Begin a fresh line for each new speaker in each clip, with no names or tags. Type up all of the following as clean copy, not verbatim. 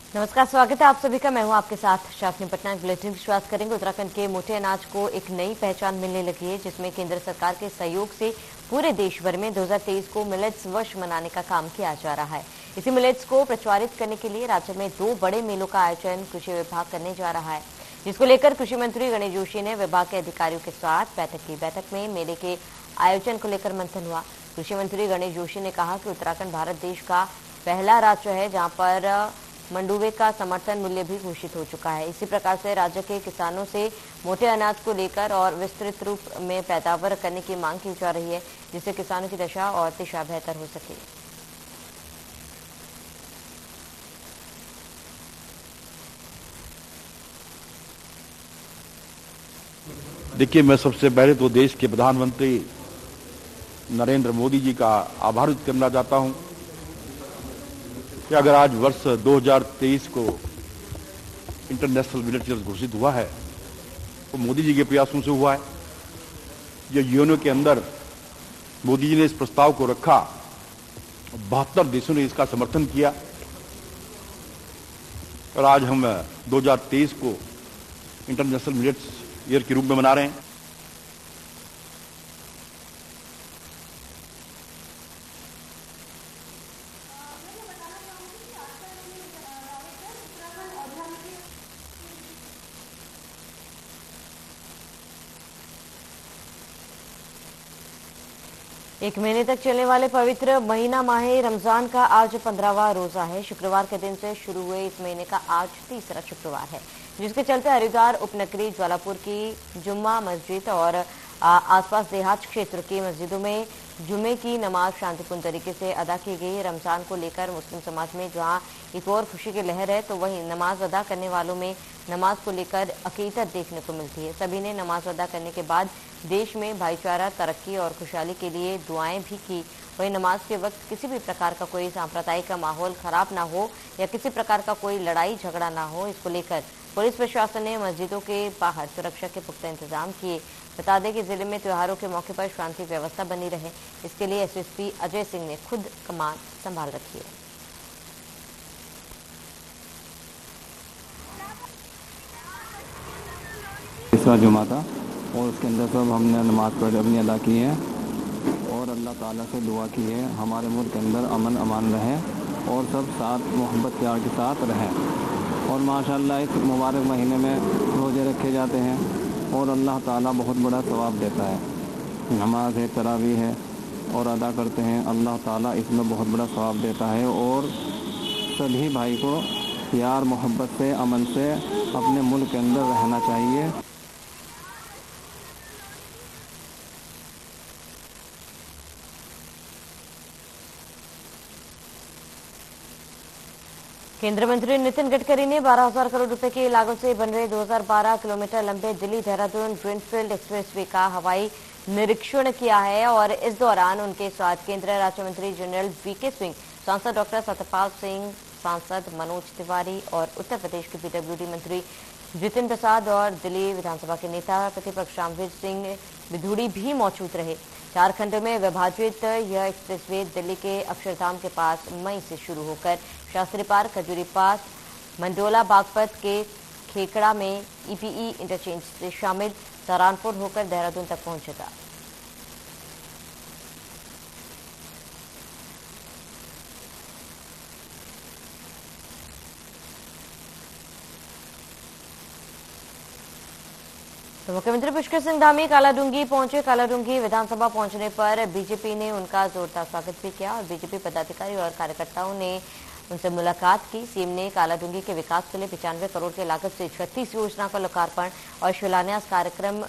नमस्कार, स्वागत है आप सभी का। मैं हूं आपके साथ शासनी पटनायक। बुलेटिन की शुरुआत करेंगे। उत्तराखंड के मोटे अनाज को एक नई पहचान मिलने लगी है, जिसमें केंद्र सरकार के सहयोग से पूरे देश भर में 2023 को मिलेट्स वर्ष मनाने का काम किया जा रहा है। इसी मिलेट्स को प्रचारित करने के लिए राज्य में 2 बड़े मेलों का आयोजन कृषि विभाग करने जा रहा है, जिसको लेकर कृषि मंत्री गणेश जोशी ने विभाग के अधिकारियों के साथ बैठक की। बैठक में मेले के आयोजन को लेकर मंथन हुआ। कृषि मंत्री गणेश जोशी ने कहा कि उत्तराखंड भारत देश का पहला राज्य है जहां पर मंडुवे का समर्थन मूल्य भी घोषित हो चुका है। इसी प्रकार से राज्य के किसानों से मोटे अनाज को लेकर और विस्तृत रूप में पैदावार करने की मांग की जा रही है, जिससे किसानों की दशा और दिशा बेहतर हो सके।
देखिए, मैं सबसे पहले तो देश के प्रधानमंत्री नरेंद्र मोदी जी का आभार व्यक्त करना चाहता हूं कि अगर आज वर्ष 2023 को इंटरनेशनल मिलेट्स ईयर घोषित हुआ है तो मोदी जी के प्रयासों से हुआ है। जो यूएनओ के अंदर मोदी जी ने इस प्रस्ताव को रखा, 72 देशों ने इसका समर्थन किया और आज हम 2023 को इंटरनेशनल मिलेट्स ईयर के रूप में मना रहे हैं।
एक महीने तक चलने वाले पवित्र महीना माहे रमजान का आज 15वां रोजा है। शुक्रवार के दिन से शुरू हुए इस महीने का आज तीसरा शुक्रवार है, जिसके चलते हरिद्वार उपनगरी, ज्वालापुर की जुम्मा मस्जिद और आसपास देहात क्षेत्र की मस्जिदों में जुमे की नमाज शांतिपूर्ण तरीके से अदा की गई। रमजान को लेकर मुस्लिम समाज में जहां एक और खुशी की लहर है, तो वहीं नमाज अदा करने वालों में नमाज को लेकर अकीदत देखने को मिलती है। सभी ने नमाज अदा करने के बाद देश में भाईचारा, तरक्की और खुशहाली के लिए दुआएं भी की। वहीं नमाज के वक्त किसी भी प्रकार का कोई सांप्रदायिक माहौल खराब ना हो या किसी प्रकार का कोई लड़ाई झगड़ा ना हो, इसको लेकर पुलिस प्रशासन ने मस्जिदों के बाहर सुरक्षा के पुख्ता इंतजाम किए। बता दें कि जिले में त्योहारों के मौके पर शांति व्यवस्था बनी रहे, इसके लिए एसएसपी अजय सिंह ने खुद कमान संभाल रखी है।
तीसरा जुमा था और उसके अंदर सब हमने नमाज पढ़ अपनी अदा की है और अल्लाह ताला से दुआ की है हमारे मुल्क के अंदर अमन अमान रहे और सब साथ मोहब्बत प्यार के साथ रहें। और माशाल्लाह इस मुबारक महीने में रोज़े रखे जाते हैं और अल्लाह ताला बहुत बड़ा सवाब देता है। नमाज है, तरावी है और अदा करते हैं, अल्लाह ताला इसमें बहुत बड़ा सवाब देता है। और सभी भाई को प्यार मोहब्बत से, अमन से अपने मुल्क के अंदर रहना चाहिए।
केंद्रीय मंत्री नितिन गडकरी ने 12,000 करोड़ रुपए की लागत से बन रहे 2012 किलोमीटर लंबे दिल्ली देहरादून ग्रीनफील्ड एक्सप्रेसवे का हवाई निरीक्षण किया है और इस दौरान उनके साथ केंद्रीय राज्य मंत्री जनरल वीके सिंह, सांसद डॉक्टर सत्यपाल सिंह, सांसद मनोज तिवारी और उत्तर प्रदेश के पीडब्ल्यूडी मंत्री जितिन प्रसाद और दिल्ली विधानसभा के नेता प्रतिपक्ष रामवीर सिंह बिधूड़ी भी मौजूद रहे। झारखंड में विभाजित यह एक्सप्रेसवे दिल्ली के अक्षरधाम के पास मई से शुरू होकर शास्त्री पार्क, खजूरी पास, मंडोला बागपत के खेकड़ा में ईपीई इंटरचेंज से शामिल सहारनपुर होकर देहरादून तक पहुंचेगा। तो मुख्यमंत्री पुष्कर सिंह धामी कालाडूंगी पहुंचे। कालाडूंगी विधानसभा पहुंचने पर बीजेपी ने उनका जोरदार स्वागत भी किया और बीजेपी पदाधिकारी और कार्यकर्ताओं ने उनसे मुलाकात की। सीएम ने कालाडूंगी के विकास के लिए 95 करोड़ की लागत से 36 योजना का लोकार्पण और शिलान्यास कार्यक्रम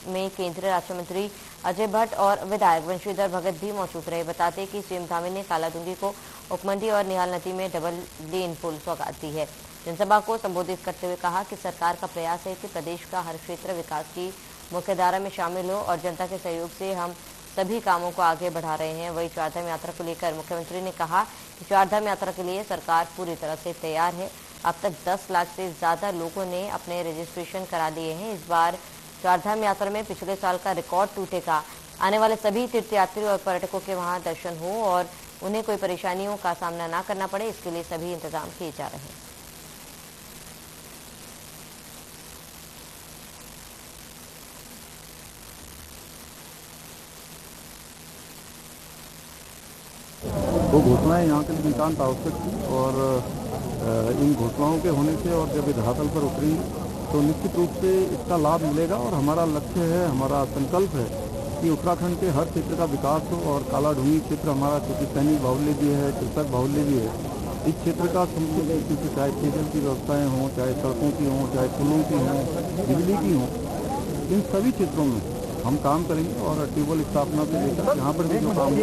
में केंद्रीय राज्य मंत्री अजय भट्ट और विधायक वंशीधर भगत भी मौजूद रहे। बताते कि सीएम धामी ने कालाडूंगी को उपमंडी और निहाल नदी में डबल लेन पुल सौगात दी है। जनसभा को संबोधित करते हुए कहा कि सरकार का प्रयास है कि प्रदेश का हर क्षेत्र विकास की मुख्यधारा में शामिल हो और जनता के सहयोग से हम सभी कामों को आगे बढ़ा रहे हैं। वही चारधाम यात्रा को लेकर मुख्यमंत्री ने कहा कि चारधाम यात्रा के लिए सरकार पूरी तरह से तैयार है। अब तक 10 लाख से ज्यादा लोगों ने अपने रजिस्ट्रेशन करा लिए हैं। इस बार चारधाम यात्रा में पिछले साल का रिकॉर्ड टूटेगा। आने वाले सभी तीर्थयात्री और पर्यटकों के वहां दर्शन हो और उन्हें कोई परेशानियों का सामना न करना पड़े, इसके लिए सभी इंतजाम किए जा रहे हैं।
वो घोषणाएं यहाँ के लिए नितांत आवश्यक थी और इन घोषणाओं के होने से और जब ये धरातल पर उतरी तो निश्चित रूप से इसका लाभ मिलेगा और हमारा लक्ष्य है, हमारा संकल्प है कि उत्तराखंड के हर क्षेत्र का विकास हो और कालाढूंगी क्षेत्र हमारा क्योंकि सैनिक बाहुल्य भी है, कृषक बाहुल्य भी है, इस क्षेत्र का समुचित तरीके से चाहे पेयजल की व्यवस्थाएं हों, चाहे सड़कों की हों, चाहे पुलों की हों, बिजली की हों, इन सभी क्षेत्रों में हम काम करेंगे और ट्यूबवेल स्थापना से लेकर यहाँ पर भी जो काम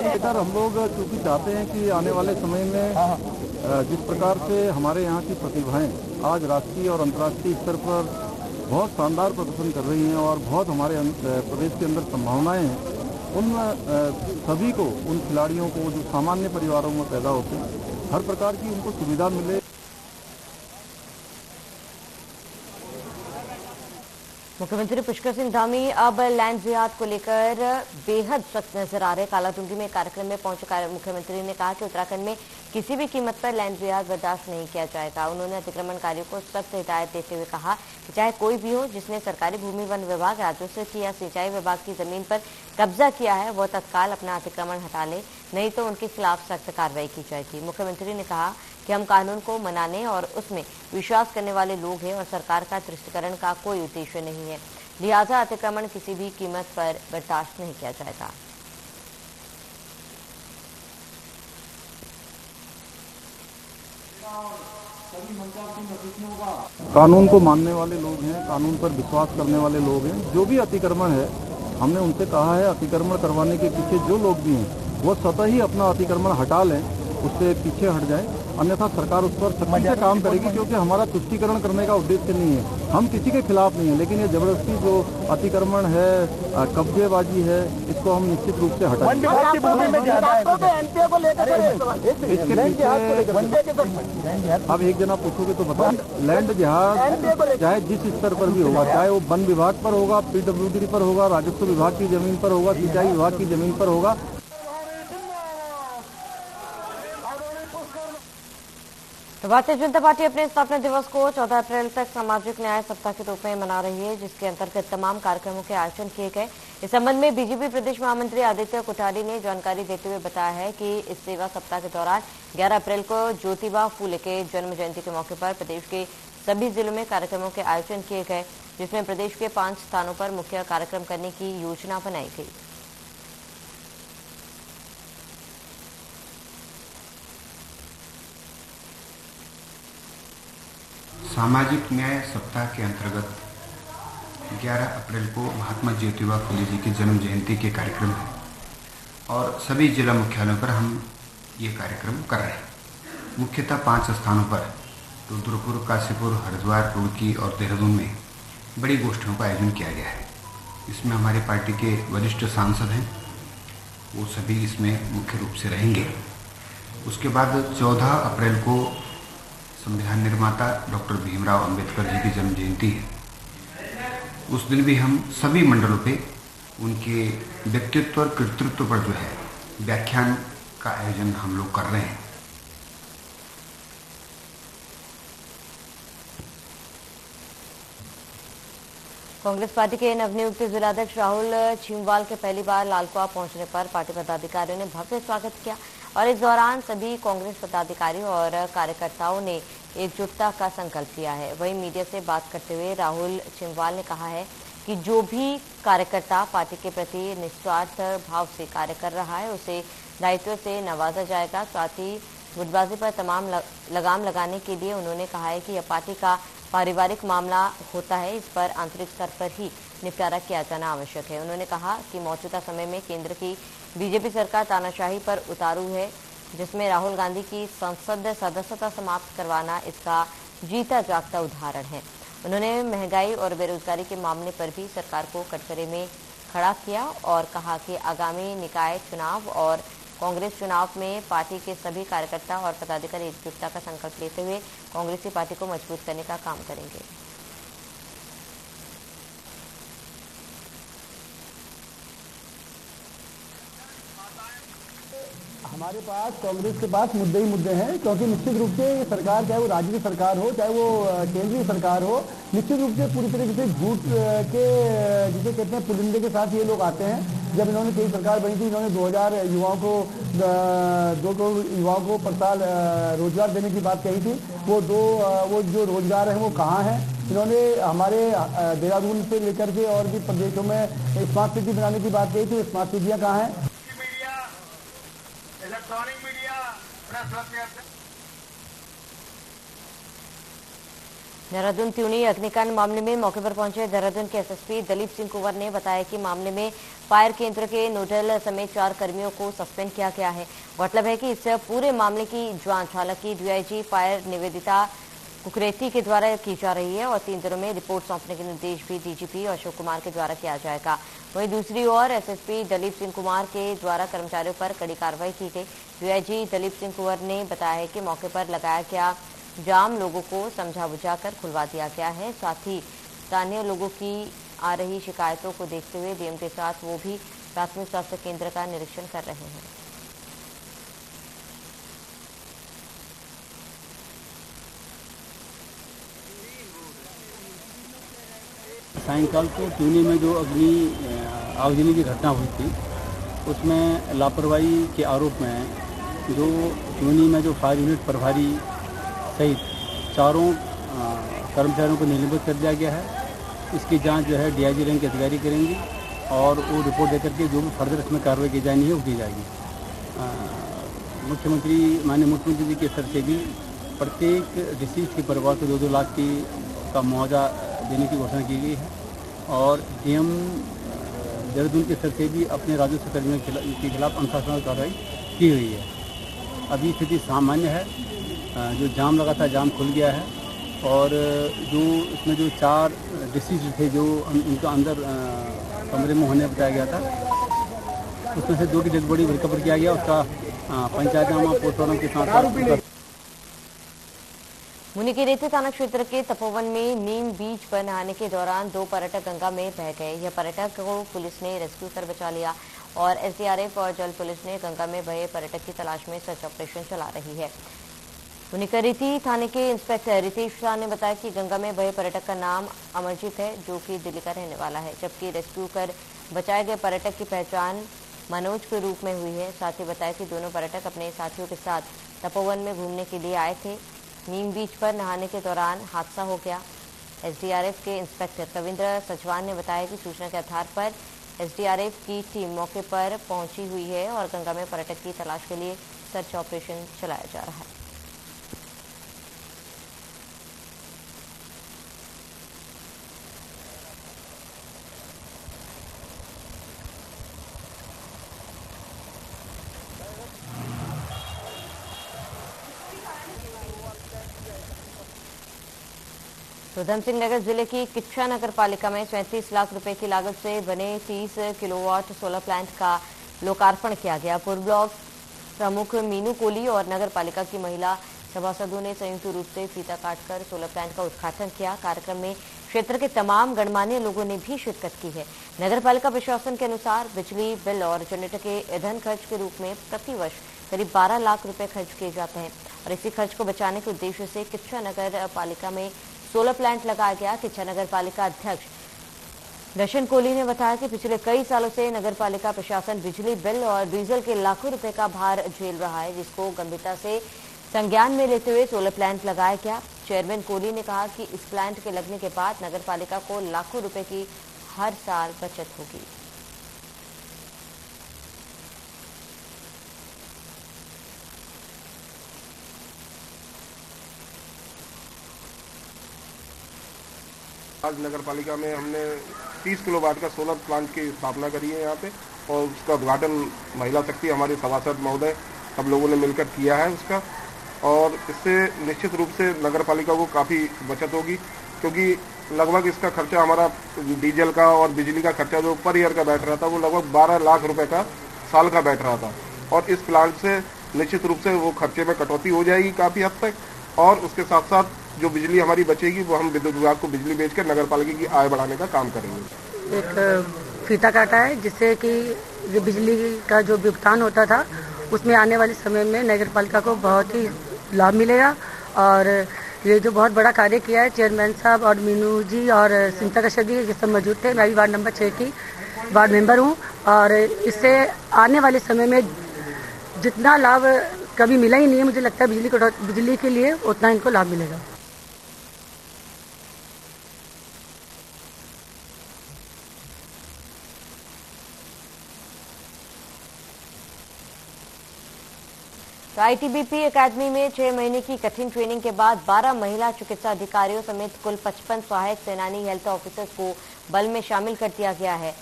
लेकर हम लोग चूंकि चाहते हैं कि आने वाले समय में जिस प्रकार से हमारे यहाँ की प्रतिभाएं आज राष्ट्रीय और अंतर्राष्ट्रीय स्तर पर बहुत शानदार प्रदर्शन कर रही हैं और बहुत हमारे प्रदेश के अंदर संभावनाएं हैं, उन सभी को, उन खिलाड़ियों को जो सामान्य परिवारों में पैदा होते हैं, हर प्रकार की उनको सुविधा मिले।
मुख्यमंत्री पुष्कर सिंह धामी अब लैंड जिहाद को लेकर बेहद सख्त नजर आ रहे। कालाढूंगी में कार्यक्रम में पहुंचे मुख्यमंत्री ने कहा कि उत्तराखंड में किसी भी कीमत पर लैंड जिहाद बर्दाश्त नहीं किया जाएगा। उन्होंने अतिक्रमणकारियों को सख्त हिदायत देते हुए कहा कि चाहे कोई भी हो जिसने सरकारी भूमि वन विभाग, राजस्व की या सिंचाई विभाग की जमीन पर कब्जा किया है वह तत्काल अपना अतिक्रमण हटा ले, नहीं तो उनके खिलाफ सख्त कार्रवाई की जाएगी। मुख्यमंत्री ने कहा कि हम कानून को मनाने और उसमें विश्वास करने वाले लोग हैं और सरकार का तुष्टिकरण का कोई उद्देश्य नहीं है, लिहाजा अतिक्रमण किसी भी कीमत पर बर्दाश्त नहीं किया जाएगा।
कानून को मानने वाले लोग हैं, कानून पर विश्वास करने वाले लोग हैं। जो भी अतिक्रमण है, हमने उनसे कहा है अतिक्रमण करवाने के पीछे जो लोग भी हैं वो स्वतः ही अपना अतिक्रमण हटा लें, उससे पीछे हट जाएं, अन्यथा सरकार उस पर सख्ती से काम करेगी, क्योंकि हमारा तुष्टीकरण करने का उद्देश्य नहीं है, हम किसी के खिलाफ नहीं है, लेकिन ये जबरदस्ती जो अतिक्रमण है, कब्जेबाजी है, इसको हम निश्चित रूप से हटाएंगे। अब एक जना पूछोगे तो बताओ, लैंड जिहाद चाहे जिस स्तर पर भी होगा, चाहे वो वन विभाग पर होगा, PWD पर होगा, राजस्व विभाग की जमीन पर होगा, सिंचाई विभाग की जमीन पर होगा।
तो भारतीय जनता पार्टी अपने स्थापना दिवस को 14 अप्रैल तक सामाजिक न्याय सप्ताह के रूप में मना रही है, जिसके अंतर्गत तमाम कार्यक्रमों के आयोजन किए गए। इस संबंध में बीजेपी प्रदेश महामंत्री आदित्य कोठारी ने जानकारी देते हुए बताया है कि इस सेवा सप्ताह के दौरान 11 अप्रैल को ज्योतिबा फूले के जन्म जयंती के मौके पर प्रदेश के सभी जिलों में कार्यक्रमों के आयोजन किए गए, जिसमें प्रदेश के 5 स्थानों पर मुख्य कार्यक्रम करने की योजना बनाई गई।
सामाजिक न्याय सप्ताह के अंतर्गत 11 अप्रैल को महात्मा ज्योतिबा फूले जी की जन्म जयंती के कार्यक्रम है और सभी जिला मुख्यालयों पर हम ये कार्यक्रम कर रहे हैं। मुख्यतः 5 स्थानों पर रुद्रपुर, काशीपुर, हरिद्वार, रुड़की और देहरादून में बड़ी गोष्ठियों का आयोजन किया गया है। इसमें हमारी पार्टी के वरिष्ठ सांसद हैं, वो सभी इसमें मुख्य रूप से रहेंगे। उसके बाद 14 अप्रैल को संविधान निर्माता डॉक्टर भीमराव अंबेडकर जी की जन्म जयंती है। उस दिन भी हम सभी मंडलों पे उनके व्यक्तित्व और कृतित्व पर जो है व्याख्यान का आयोजन हम लोग कर रहे हैं।
कांग्रेस पार्टी के नवनियुक्त जिलाध्यक्ष राहुल छिंवाल के पहली बार लालकुआं पहुंचने पर पार्टी पदाधिकारियों ने भव्य स्वागत किया और इस दौरान सभी कांग्रेस पदाधिकारियों और कार्यकर्ताओं ने एकजुटता का संकल्प लिया है। वहीं मीडिया से बात करते हुए राहुल छिंवाल ने कहा है कि जो भी कार्यकर्ता पार्टी के प्रति निस्वार्थ भाव से कार्य कर रहा है उसे दायित्व से नवाजा जाएगा। साथ ही गुटबाजी पर तमाम लगाम लगाने के लिए उन्होंने कहा है कि यह पार्टी का पारिवारिक मामला होता है, इस पर आंतरिक स्तर पर ही निपटारा किया जाना आवश्यक है। उन्होंने कहा कि मौजूदा समय में केंद्र की बीजेपी सरकार तानाशाही पर उतारू है, जिसमें राहुल गांधी की संसद सदस्यता समाप्त करवाना इसका जीता जागता उदाहरण है। उन्होंने महंगाई और बेरोजगारी के मामले पर भी सरकार को कटघरे में खड़ा किया और कहा कि आगामी निकाय चुनाव और कांग्रेस चुनाव में पार्टी के सभी कार्यकर्ता और पदाधिकारी एकजुटता का संकल्प लेते हुए कांग्रेसी पार्टी को मजबूत करने का काम करेंगे।
हमारे पास कांग्रेस के पास मुद्दे ही मुद्दे हैं, क्योंकि निश्चित रूप से ये सरकार, चाहे वो राज्य की सरकार हो चाहे वो केंद्रीय सरकार हो, निश्चित रूप से पूरी तरीके से झूठ के जिसे कहते हैं पुलिंदे के साथ ये लोग आते हैं। जब इन्होंने कई सरकार बनी थी, इन्होंने 2000 युवाओं को 2 करोड़ युवाओं को पर साल रोजगार देने की बात कही थी। वो जो रोजगार है वो कहाँ है? इन्होंने हमारे देहरादून से लेकर के और भी प्रदेशों में स्मार्ट सिटी बनाने की बात कही थी, स्मार्ट सिटियाँ कहाँ हैं?
इलेक्ट्रॉनिक मीडिया,
देहरादून त्यूनी अग्निकांड मामले में मौके पर पहुंचे देहरादून के एसएसपी दलीप सिंह कुंवर ने बताया कि मामले में फायर केंद्र के नोडल समेत 4 कर्मियों को सस्पेंड किया गया है। मतलब है कि इस पूरे मामले की जांच हालांकि डीआईजी फायर निवेदिता कुकरेती के द्वारा की जा रही है और 3 दिनों में रिपोर्ट सौंपने के निर्देश भी डीजीपी अशोक कुमार के द्वारा किया जाएगा। वहीं दूसरी ओर एसएसपी दलीप सिंह कुमार के द्वारा कर्मचारियों पर कड़ी कार्रवाई की गई। डीआईजी दलीप सिंह कुंवर ने बताया है कि मौके पर लगाया गया जाम लोगों को समझा बुझाकर खुलवा दिया गया है। साथ ही स्थानीय लोगों की आ रही शिकायतों को देखते हुए डीएम के साथ वो भी प्राथमिक स्वास्थ्य केंद्र का निरीक्षण कर रहे हैं।
सायंकाल को त्यूनी में जो आगजनी की घटना हुई थी, उसमें लापरवाही के आरोप में जो त्यूनी में जो फायर यूनिट प्रभारी सहित 4 कर्मचारियों को निलंबित कर दिया गया है। इसकी जांच जो है डीआईजी रैंक के अधिकारी करेंगे और वो रिपोर्ट देकर के जो भी फर्दर इसमें कार्रवाई की जानी है वो की जाएगी। माननीय मुख्यमंत्री जी के स्तर से भी प्रत्येक डिसीज के परिवार को 2-2 लाख का मुआवजा देने की घोषणा की गई है और डीएम देहरादून के स्तर से भी अपने राजस्व कर्मियों के खिलाफ अनुशासनात्मक कार्रवाई की गई है। अभी स्थिति सामान्य है, जो जाम लगा था जाम खुल गया है और जो इसमें जो 4 डिसीज थे जो उनका अंदर कमरे में होने बताया गया था, उसमें से 2 की डेड बॉडी रिकवर किया गया। उसका पंचायतनामा पोस्टमार्टम के साथ
मुनिकीरेती थाना क्षेत्र के तपोवन में नीम बीच पर नहाने के दौरान 2 पर्यटक गंगा में बह गए। यह पर्यटक को पुलिस ने रेस्क्यू कर बचा लिया और एसडीआरएफ और जल पुलिस ने गंगा में बहे पर्यटक की तलाश में सर्च ऑपरेशन चला रही है। मुनिकीरेती थाने के इंस्पेक्टर रितेश शाह ने बताया कि गंगा में बहे पर्यटक का नाम अमरजीत है, जो कि दिल्ली का रहने वाला है, जबकि रेस्क्यू कर बचाए गए पर्यटक की पहचान मनोज के रूप में हुई है। साथ ही बताया कि दोनों पर्यटक अपने साथियों के साथ तपोवन में घूमने के लिए आए थे। नीम बीच पर नहाने के दौरान हादसा हो गया। एसडीआरएफ के इंस्पेक्टर कविंद्र सचवान ने बताया कि सूचना के आधार पर एसडीआरएफ की टीम मौके पर पहुंची हुई है और गंगा में पर्यटक की तलाश के लिए सर्च ऑपरेशन चलाया जा रहा है। उधम सिंह नगर जिले की किच्छा नगर पालिका में 34 लाख रुपए की लागत से बने 30 किलोवाट सोलर प्लांट का लोकार्पण किया गया। पूर्व ब्लॉक प्रमुख मीनू कोली और नगर पालिका की महिला सभासदों ने संयुक्त रूप से फीता काटकर सोलर प्लांट का उद्घाटन किया। कार्यक्रम में क्षेत्र के तमाम गणमान्य लोगों ने भी शिरकत की है। नगर पालिका प्रशासन के अनुसार बिजली बिल और जनरेटर के ईंधन खर्च के रूप में प्रतिवर्ष करीब 12 लाख रुपए खर्च किए जाते हैं और इसी खर्च को बचाने के उद्देश्य से किच्छा नगर पालिका में सोलर प्लांट लगाया गया। किच्छा नगर पालिका अध्यक्ष दर्शन कोहली ने बताया कि पिछले कई सालों से नगर पालिका प्रशासन बिजली बिल और डीजल के लाखों रुपए का भार झेल रहा है, जिसको गंभीरता से संज्ञान में लेते हुए सोलर प्लांट लगाया गया। चेयरमैन कोहली ने कहा कि इस प्लांट के लगने के बाद नगर पालिका को लाखों रुपए की हर साल बचत होगी।
आज नगर पालिका में हमने 30 किलोवाट का सोलर प्लांट की स्थापना करी है यहाँ पे और उसका उद्घाटन महिला शक्ति हमारे सभासद महोदय सब लोगों ने मिलकर किया है उसका। और इससे निश्चित रूप से नगर पालिका को काफ़ी बचत होगी, क्योंकि लगभग इसका खर्चा हमारा डीजल का और बिजली का खर्चा जो पर ईयर का बैठ रहा था वो लगभग 12 लाख रुपए का साल का बैठ रहा था और इस प्लांट से निश्चित रूप से वो खर्चे में कटौती हो जाएगी काफ़ी हद तक और उसके साथ साथ जो बिजली हमारी बचेगी वो हम विद्युत विभाग को बिजली बेचकर नगर पालिका की आय बढ़ाने का काम करेंगे।
एक फीता काटा है जिससे कि जो बिजली का जो भुगतान होता था
उसमें आने वाले समय में नगर पालिका को बहुत ही लाभ मिलेगा। और ये जो बहुत बड़ा कार्य किया है चेयरमैन साहब और मीनू जी और सिंता कश्यप जी, ये सब मौजूद थे। मैं भी वार्ड नंबर 6 की वार्ड मेंबर हूँ और इससे आने वाले समय में जितना लाभ कभी मिला ही नहीं है, मुझे लगता है बिजली के लिए उतना इनको लाभ मिलेगा।
तो आईटीबीपी एकेडमी में 6 महीने की कठिन ट्रेनिंग के बाद 12 महिला चिकित्सा अधिकारियों समेत कुल 55 सहायक सेनानी हेल्थ ऑफिसर्स को बल में शामिल कर दिया गया है।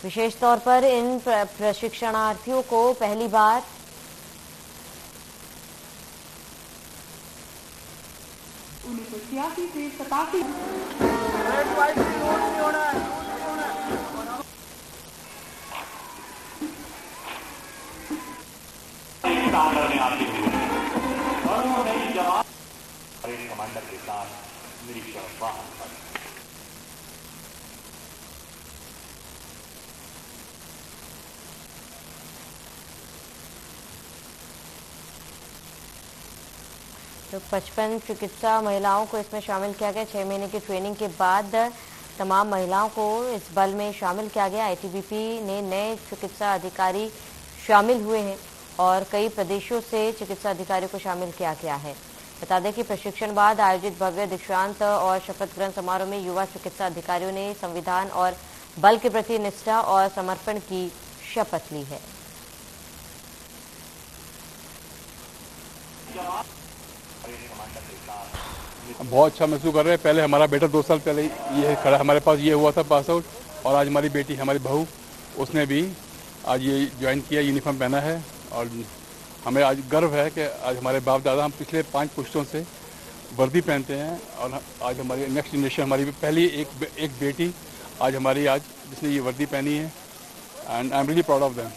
विशेष तौर पर इन प्रशिक्षणार्थियों को पहली बार
कमांडर के साथ निरीक्षण वाहन पर
तो 55 चिकित्सा महिलाओं को इसमें शामिल किया गया। 6 महीने की ट्रेनिंग के बाद तमाम महिलाओं को इस बल में शामिल किया गया। आईटीबीपी ने नए चिकित्सा अधिकारी शामिल हुए हैं और कई प्रदेशों से चिकित्सा अधिकारियों को शामिल किया गया है। बता दें कि प्रशिक्षण बाद आयोजित भव्य दीक्षांत और शपथ ग्रहण समारोह में युवा चिकित्सा अधिकारियों ने संविधान और बल के प्रति निष्ठा और समर्पण की शपथ ली है।
बहुत अच्छा महसूस कर रहे हैं। पहले हमारा बेटा 2 साल पहले ये खड़ा हमारे पास ये हुआ था पास आउट, और आज हमारी बेटी हमारी बहू उसने भी आज ये ज्वाइन किया, यूनिफॉर्म पहना है। और हमें आज गर्व है कि आज हमारे बाप दादा हम पिछले 5 पुश्तों से वर्दी पहनते हैं और आज हमारी नेक्स्ट जनरेशन हमारी पहली एक बेटी आज हमारी जिसने ये वर्दी पहनी है and I am really proud of them.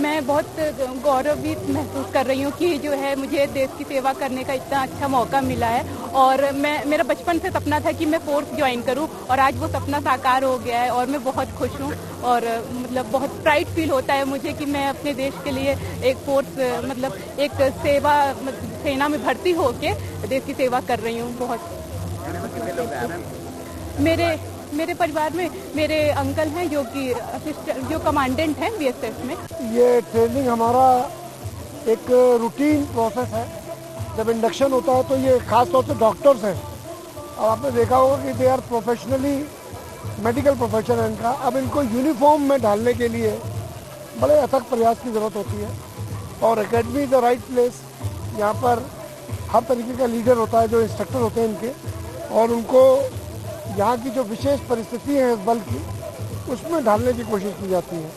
मैं बहुत गौरवित महसूस कर रही हूँ कि जो है मुझे देश की सेवा करने का इतना अच्छा मौका मिला है। और मेरा बचपन से सपना था कि मैं फोर्स ज्वाइन करूँ और आज वो सपना साकार हो गया है और मैं बहुत खुश हूँ। और मतलब बहुत प्राइड फील होता है मुझे कि मैं अपने देश के लिए एक फोर्स मतलब एक सेना में भर्ती होके देश की सेवा कर रही हूँ। बहुत मेरे परिवार में मेरे अंकल हैं जो कमांडेंट हैं बीएसएफ में।
ये ट्रेनिंग हमारा एक रूटीन प्रोसेस है। जब इंडक्शन होता है तो ये खास तौर से डॉक्टर्स हैं और आपने देखा होगा कि they are professionally medical profession है इनका। अब इनको यूनिफॉर्म में डालने के लिए बड़े अथक प्रयास की ज़रूरत होती है और academy is the right place. यहाँ पर हर तरीके का लीडर होता है, जो इंस्ट्रक्टर होते हैं इनके, और उनको यहाँ की जो विशेष परिस्थिति है इस बल की उसमें ढालने की कोशिश की जाती है।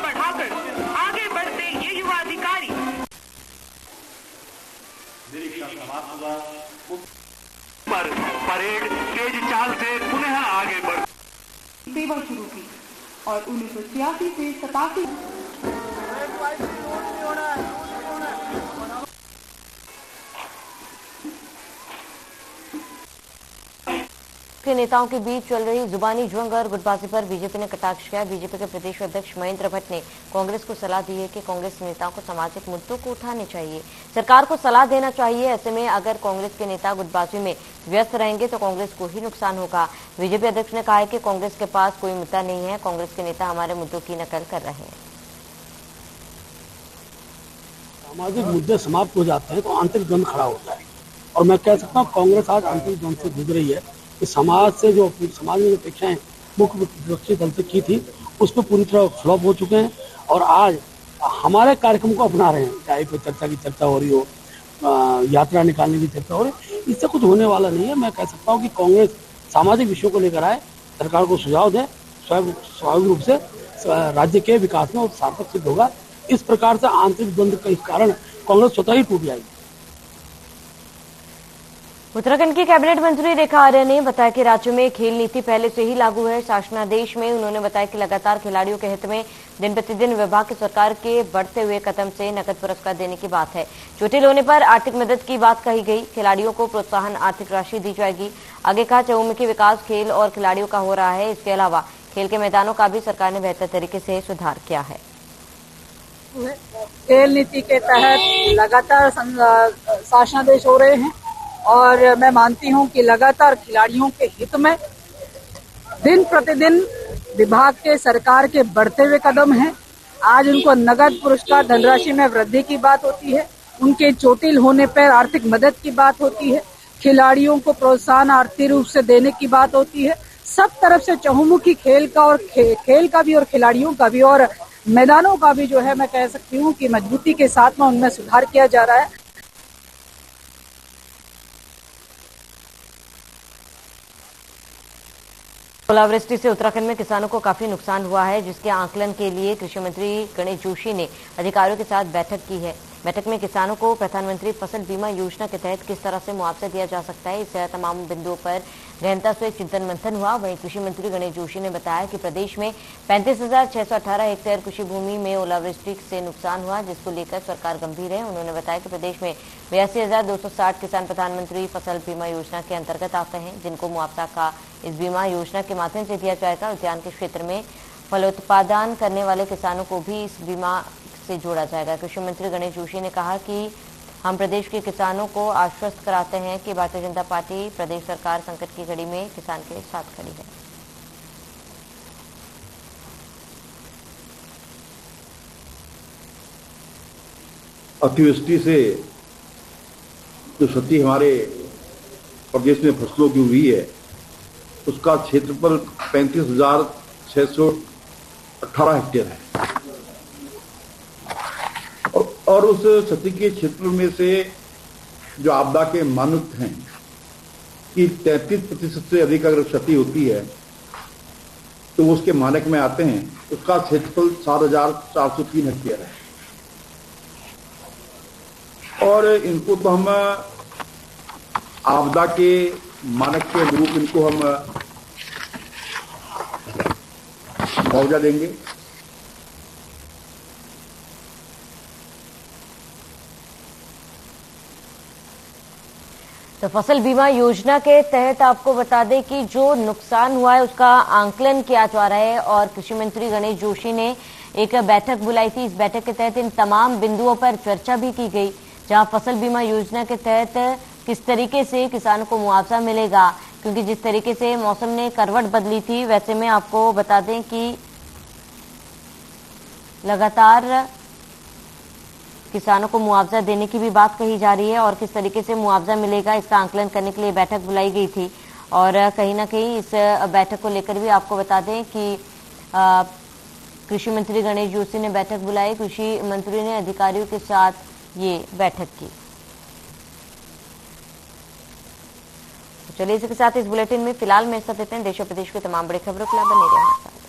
बढ़ाकर आगे बढ़ते ये युवा अधिकारी निरीक्षण समाप्त हुआ पर परेड तेज चाल से पुनः आगे बढ़
सेवा शुरू की और 1986 से 87
के नेताओं के बीच चल रही जुबानी जंग और गुटबाजी पर बीजेपी ने कटाक्ष किया। बीजेपी के प्रदेश अध्यक्ष महेंद्र भट्ट ने कांग्रेस को सलाह दी है कि कांग्रेस नेताओं को सामाजिक मुद्दों को उठाने चाहिए, सरकार को सलाह देना चाहिए। ऐसे में अगर कांग्रेस के नेता गुटबाजी में व्यस्त रहेंगे तो कांग्रेस को ही नुकसान होगा। बीजेपी अध्यक्ष ने कहा है कि कांग्रेस के पास कोई मुद्दा नहीं है, कांग्रेस के नेता हमारे मुद्दों की नकल कर रहे हैं।
सामाजिक मुद्दे समाप्त हो जाते हैं तो आंतरिक द्वंद खड़ा होता है और मैं कह सकता हूँ कांग्रेस आज आंतरिक द्वंद से जूझ रही है कि समाज में जो अपेक्षाएं मुख्य विपक्षी दल से की थी उस पर पूरी तरह फ्लॉप हो चुके हैं और आज हमारे कार्यक्रम को अपना रहे हैं। चाहे कोई चर्चा की चर्चा हो रही हो, यात्रा निकालने की चर्चा हो रही, इससे कुछ होने वाला नहीं है। मैं कह सकता हूँ कि कांग्रेस सामाजिक विषयों को लेकर आए, सरकार को सुझाव दें, स्वाभाविक रूप से राज्य के विकास में और सार्थक सिद्ध होगा। इस प्रकार से आंतरिक द्वंद के कारण कांग्रेस स्वतः ही टूट जाएगी।
उत्तराखंड की कैबिनेट मंत्री रेखा आर्य ने बताया कि राज्य में खेल नीति पहले से ही लागू है। शासनादेश में उन्होंने बताया कि लगातार खिलाड़ियों के हित में दिन प्रतिदिन विभाग की सरकार के बढ़ते हुए कदम से नकद पुरस्कार देने की बात है। चोटिल होने पर आर्थिक मदद की बात कही गई। खिलाड़ियों को प्रोत्साहन आर्थिक राशि दी जाएगी। आगे कहा चहुमुखी विकास खेल और खिलाड़ियों का हो रहा है। इसके अलावा खेल के मैदानों का भी सरकार ने बेहतर तरीके से सुधार किया है।
खेल नीति के तहत लगातार शासनादेश हो रहे हैं और मैं मानती हूं कि लगातार खिलाड़ियों के हित में दिन प्रतिदिन विभाग के सरकार के बढ़ते हुए कदम हैं। आज उनको नगद पुरस्कार धनराशि में वृद्धि की बात होती है, उनके चोटिल होने पर आर्थिक मदद की बात होती है, खिलाड़ियों को प्रोत्साहन आर्थिक रूप से देने की बात होती है। सब तरफ से चहुमुखी खेल का और खेल का भी और खिलाड़ियों का भी और मैदानों का भी जो है मैं कह सकती हूँ कि मजबूती के साथ में उनमें सुधार किया जा रहा है।
ओलावृष्टि से उत्तराखंड में किसानों को काफी नुकसान हुआ है, जिसके आकलन के लिए कृषि मंत्री गणेश जोशी ने अधिकारियों के साथ बैठक की है। बैठक में किसानों को प्रधानमंत्री फसल बीमा योजना के तहत किस तरह से मुआवजा दिया जा सकता है, इस तमाम बिंदुओं पर गहनता से चिंतन मंथन हुआ। वहीं कृषि मंत्री गणेश जोशी ने बताया कि प्रदेश में 35,618 हेक्टेयर कृषि भूमि में ओलावृष्टि से नुकसान हुआ, जिसको लेकर सरकार गंभीर है। उन्होंने बताया कि प्रदेश में 82,260 किसान प्रधानमंत्री फसल बीमा योजना के अंतर्गत आते हैं, जिनको मुआवजा का इस बीमा योजना के माध्यम से दिया जाएगा। उद्यान के क्षेत्र में फलोत्पादन करने वाले किसानों को भी इस बीमा से जोड़ा जाएगा। कृषि मंत्री गणेश जोशी ने कहा कि हम प्रदेश के किसानों को आश्वस्त कराते हैं कि भारतीय जनता पार्टी प्रदेश सरकार संकट की घड़ी में किसान के साथ खड़ी है।
अतिवृष्टि से जो क्षति हमारे प्रदेश में फसलों की हुई है, उसका क्षेत्रफल 35,618 हेक्टेयर है और उस क्षति के क्षेत्र में से जो आपदा के मानक हैं कि 33% से अधिक अगर क्षति होती है तो वो उसके मानक में आते हैं। उसका क्षेत्रफल 7,403 हेक्टेयर है और इनको तो हम आपदा के मानक के अनुरूप इनको हम मुआवजा देंगे।
तो फसल बीमा योजना के तहत आपको बता दें कि जो नुकसान हुआ है उसका आंकलन किया जा रहा है और कृषि मंत्री गणेश जोशी ने एक बैठक बुलाई थी। इस बैठक के तहत इन तमाम बिंदुओं पर चर्चा भी की गई, जहां फसल बीमा योजना के तहत किस तरीके से किसानों को मुआवजा मिलेगा, क्योंकि जिस तरीके से मौसम ने करवट बदली थी, वैसे में आपको बता दें कि लगातार किसानों को मुआवजा देने की भी बात कही जा रही है और किस तरीके से मुआवजा मिलेगा इसका आंकलन करने के लिए बैठक बुलाई गई थी। और कहीं ना कहीं इस बैठक को लेकर भी आपको बता दें कि कृषि मंत्री गणेश जोशी ने बैठक बुलाई। कृषि मंत्री ने अधिकारियों के साथ ये बैठक की। चलिए इसी के साथ इस बुलेटिन में फिलहाल में देते हैं। देश और प्रदेश के तमाम बड़ी खबरों के लिए बने रहिए।